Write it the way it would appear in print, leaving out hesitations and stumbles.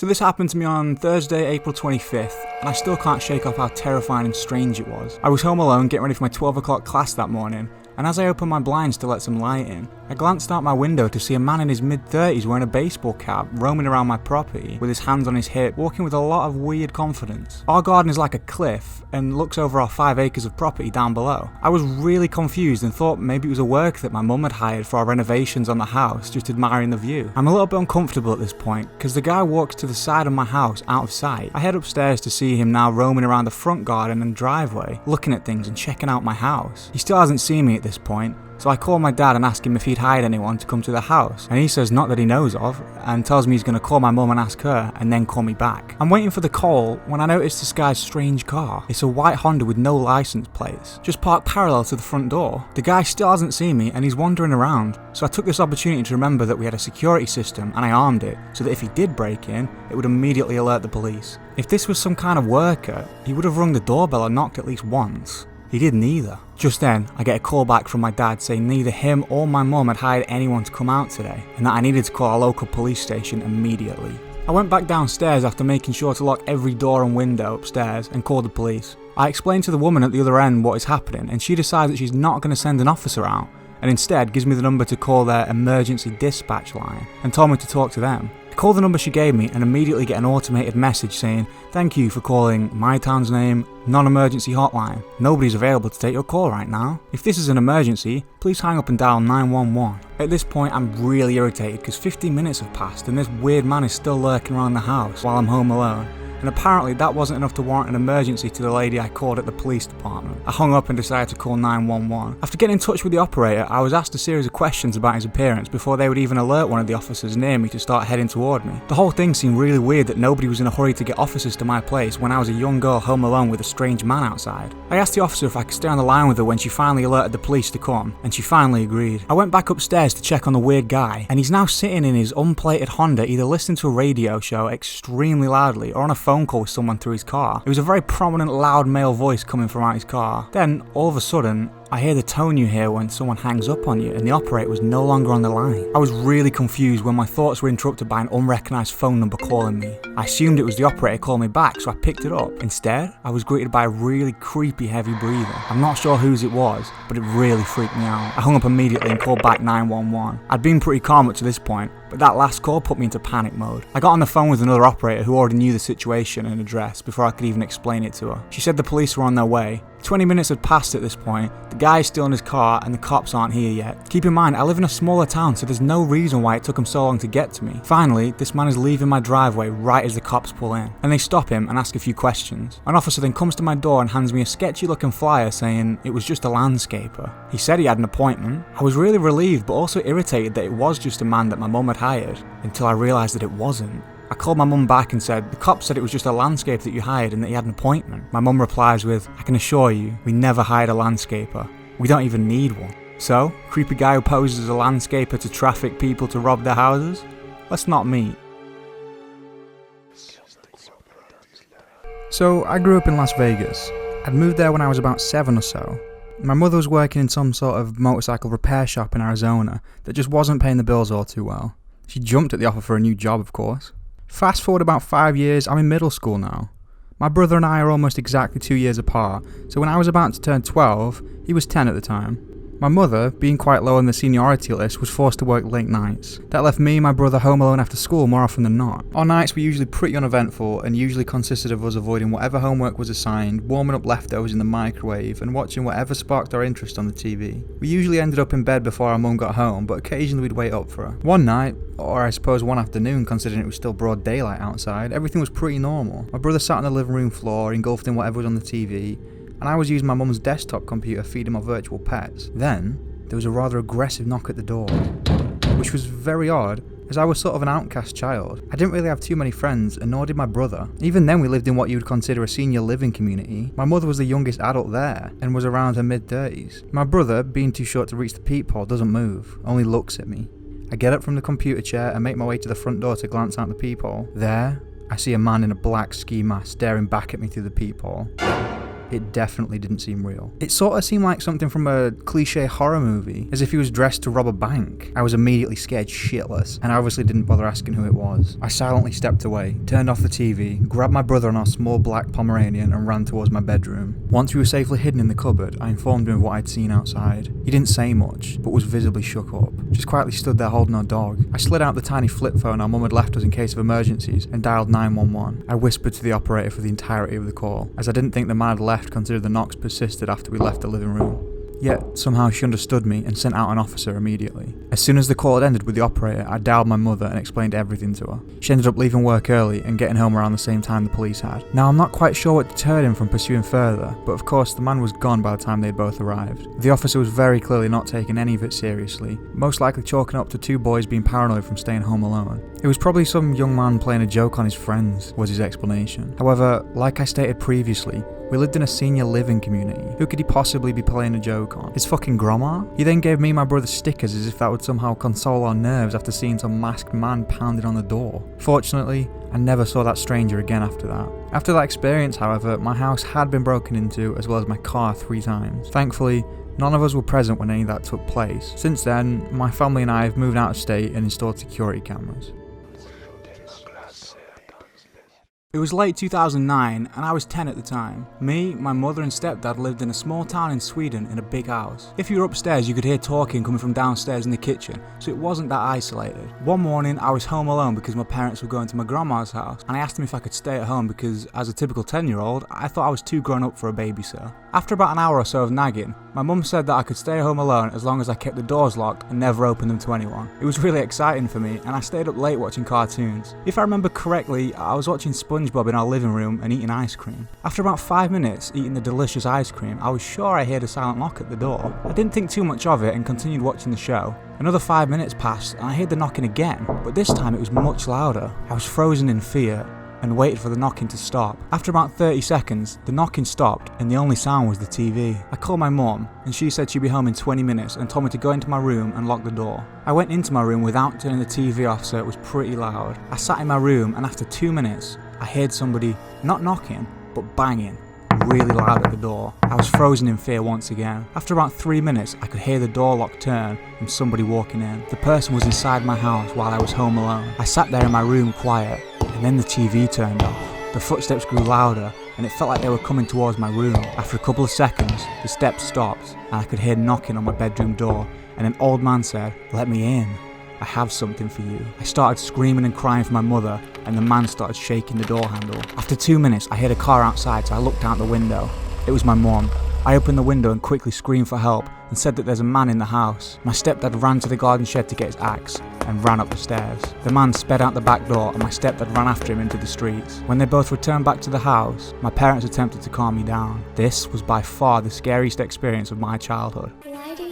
So this happened to me on Thursday, April 25th, and I still can't shake off how terrifying and strange it was. I was home alone getting ready for my 12 o'clock class that morning, and as I opened my blinds to let some light in, I glanced out my window to see a man in his mid-30s wearing a baseball cap roaming around my property with his hands on his hip, walking with a lot of weird confidence. Our garden is like a cliff and looks over our 5 acres of property down below. I was really confused and thought maybe it was a worker that my mum had hired for our renovations on the house, just admiring the view. I'm a little bit uncomfortable at this point because the guy walks to the side of my house out of sight. I head upstairs to see him now roaming around the front garden and driveway, looking at things and checking out my house. He still hasn't seen me at this point, so I call my dad and ask him if he'd hired anyone to come to the house, and he says not that he knows of, and tells me he's going to call my mum and ask her, and then call me back. I'm waiting for the call when I notice this guy's strange car. It's a white Honda with no license plates, just parked parallel to the front door. The guy still hasn't seen me and he's wandering around, so I took this opportunity to remember that we had a security system and I armed it, so that if he did break in, it would immediately alert the police. If this was some kind of worker, he would have rung the doorbell or knocked at least once. He did neither. Just then, I get a call back from my dad saying neither him or my mum had hired anyone to come out today, and that I needed to call our local police station immediately. I went back downstairs after making sure to lock every door and window upstairs and called the police. I explained to the woman at the other end what is happening, and she decides that she's not going to send an officer out, and instead gives me the number to call their emergency dispatch line, and told me to talk to them. I call the number she gave me and immediately get an automated message saying, "Thank you for calling my town's name, non-emergency hotline. Nobody's available to take your call right now. If this is an emergency, please hang up and dial 911. At this point, I'm really irritated because 15 minutes have passed and this weird man is still lurking around the house while I'm home alone. And apparently that wasn't enough to warrant an emergency to the lady I called at the police department. I hung up and decided to call 911. After getting in touch with the operator, I was asked a series of questions about his appearance before they would even alert one of the officers near me to start heading toward me. The whole thing seemed really weird that nobody was in a hurry to get officers to my place when I was a young girl home alone with a strange man outside. I asked the officer if I could stay on the line with her when she finally alerted the police to come, and she finally agreed. I went back upstairs to check on the weird guy, and he's now sitting in his unplated Honda either listening to a radio show extremely loudly or on a phone call with someone through his car. It was a very prominent loud male voice coming from out his car. Then, all of a sudden, I hear the tone you hear when someone hangs up on you, and the operator was no longer on the line. I was really confused when my thoughts were interrupted by an unrecognised phone number calling me. I assumed it was the operator calling me back, so I picked it up. Instead, I was greeted by a really creepy heavy breather. I'm not sure whose it was, but it really freaked me out. I hung up immediately and called back 911. I'd been pretty calm up to this point, but that last call put me into panic mode. I got on the phone with another operator who already knew the situation and address before I could even explain it to her. She said the police were on their way. 20 minutes had passed at this point, the guy is still in his car and the cops aren't here yet. Keep in mind, I live in a smaller town, so there's no reason why it took him so long to get to me. Finally, this man is leaving my driveway right as the cops pull in, and they stop him and ask a few questions. An officer then comes to my door and hands me a sketchy looking flyer saying it was just a landscaper. He said he had an appointment. I was really relieved but also irritated that it was just a man that my mum had hired, until I realised that it wasn't. I called my mum back and said, the cop said it was just a landscaper that you hired and that he had an appointment. My mum replies with, I can assure you, we never hired a landscaper. We don't even need one. So, creepy guy who poses as a landscaper to traffic people to rob their houses? Let's not meet. So, I grew up in Las Vegas. I'd moved there when I was about 7 or so. My mother was working in some sort of motorcycle repair shop in Arizona that just wasn't paying the bills all too well. She jumped at the offer for a new job, of course. Fast forward about 5 years, I'm in middle school now. My brother and I are almost exactly 2 years apart, so when I was about to turn 12, he was 10 at the time. My mother, being quite low on the seniority list, was forced to work late nights. That left me and my brother home alone after school more often than not. Our nights were usually pretty uneventful and usually consisted of us avoiding whatever homework was assigned, warming up leftovers in the microwave, and watching whatever sparked our interest on the TV. We usually ended up in bed before our mum got home, but occasionally we'd wait up for her. One night, or I suppose one afternoon considering it was still broad daylight outside, everything was pretty normal. My brother sat on the living room floor, engulfed in whatever was on the TV, and I was using my mum's desktop computer feeding my virtual pets. Then, there was a rather aggressive knock at the door, which was very odd, as I was sort of an outcast child. I didn't really have too many friends, and nor did my brother. Even then we lived in what you would consider a senior living community. My mother was the youngest adult there, and was around her mid-30s. My brother, being too short to reach the peephole, doesn't move, only looks at me. I get up from the computer chair and make my way to the front door to glance out the peephole. There, I see a man in a black ski mask staring back at me through the peephole. it definitely didn't seem real. It sort of seemed like something from a cliche horror movie, as if he was dressed to rob a bank. I was immediately scared shitless, and I obviously didn't bother asking who it was. I silently stepped away, turned off the TV, grabbed my brother and our small black Pomeranian and ran towards my bedroom. Once we were safely hidden in the cupboard, I informed him of what I'd seen outside. He didn't say much, but was visibly shook up. Just quietly stood there holding our dog. I slid out the tiny flip phone our mum had left us in case of emergencies and dialed 911. I whispered to the operator for the entirety of the call, as I didn't think the man had left considering the knocks persisted after we left the living room. Yet, somehow she understood me and sent out an officer immediately. As soon as the call had ended with the operator, I dialed my mother and explained everything to her. She ended up leaving work early and getting home around the same time the police had. Now, I'm not quite sure what deterred him from pursuing further, but of course the man was gone by the time they'd both arrived. The officer was very clearly not taking any of it seriously, most likely chalking up to two boys being paranoid from staying home alone. It was probably some young man playing a joke on his friends, was his explanation. However, like I stated previously, we lived in a senior living community. Who could he possibly be playing a joke on? His fucking grandma? He then gave me and my brother stickers as if that would somehow console our nerves after seeing some masked man pounding on the door. Fortunately, I never saw that stranger again after that. After that experience, however, my house had been broken into as well as my car 3 times. Thankfully, none of us were present when any of that took place. Since then, my family and I have moved out of state and installed security cameras. It was late 2009 and I was 10 at the time. Me, my mother and stepdad lived in a small town in Sweden in a big house. If you were upstairs you could hear talking coming from downstairs in the kitchen, so it wasn't that isolated. One morning I was home alone because my parents were going to my grandma's house and I asked them if I could stay at home because as a typical 10-year-old I thought I was too grown up for a babysitter. After about an hour or so of nagging, my mum said that I could stay home alone as long as I kept the doors locked and never opened them to anyone. It was really exciting for me and I stayed up late watching cartoons. If I remember correctly, I was watching SpongeBob in our living room and eating ice cream. After about 5 minutes eating the delicious ice cream, I was sure I heard a silent knock at the door. I didn't think too much of it and continued watching the show. Another 5 minutes passed and I heard the knocking again, but this time it was much louder. I was frozen in fear and waited for the knocking to stop. After about 30 seconds, the knocking stopped and the only sound was the TV. I called my mum and she said she'd be home in 20 minutes and told me to go into my room and lock the door. I went into my room without turning the TV off, so it was pretty loud. I sat in my room and after 2 minutes, I heard somebody not knocking, but banging really loud at the door. I was frozen in fear once again. After about 3 minutes, I could hear the door lock turn and somebody walking in. The person was inside my house while I was home alone. I sat there in my room quiet, and then the TV turned off. The footsteps grew louder, and it felt like they were coming towards my room. After a couple of seconds, the steps stopped, and I could hear knocking on my bedroom door, and an old man said, "Let me in. I have something for you." I started screaming and crying for my mother, and the man started shaking the door handle. After 2 minutes, I heard a car outside, so I looked out the window. It was my mum. I opened the window and quickly screamed for help and said that there's a man in the house. My stepdad ran to the garden shed to get his axe and ran up the stairs. The man sped out the back door and my stepdad ran after him into the streets. When they both returned back to the house, my parents attempted to calm me down. This was by far the scariest experience of my childhood. Why do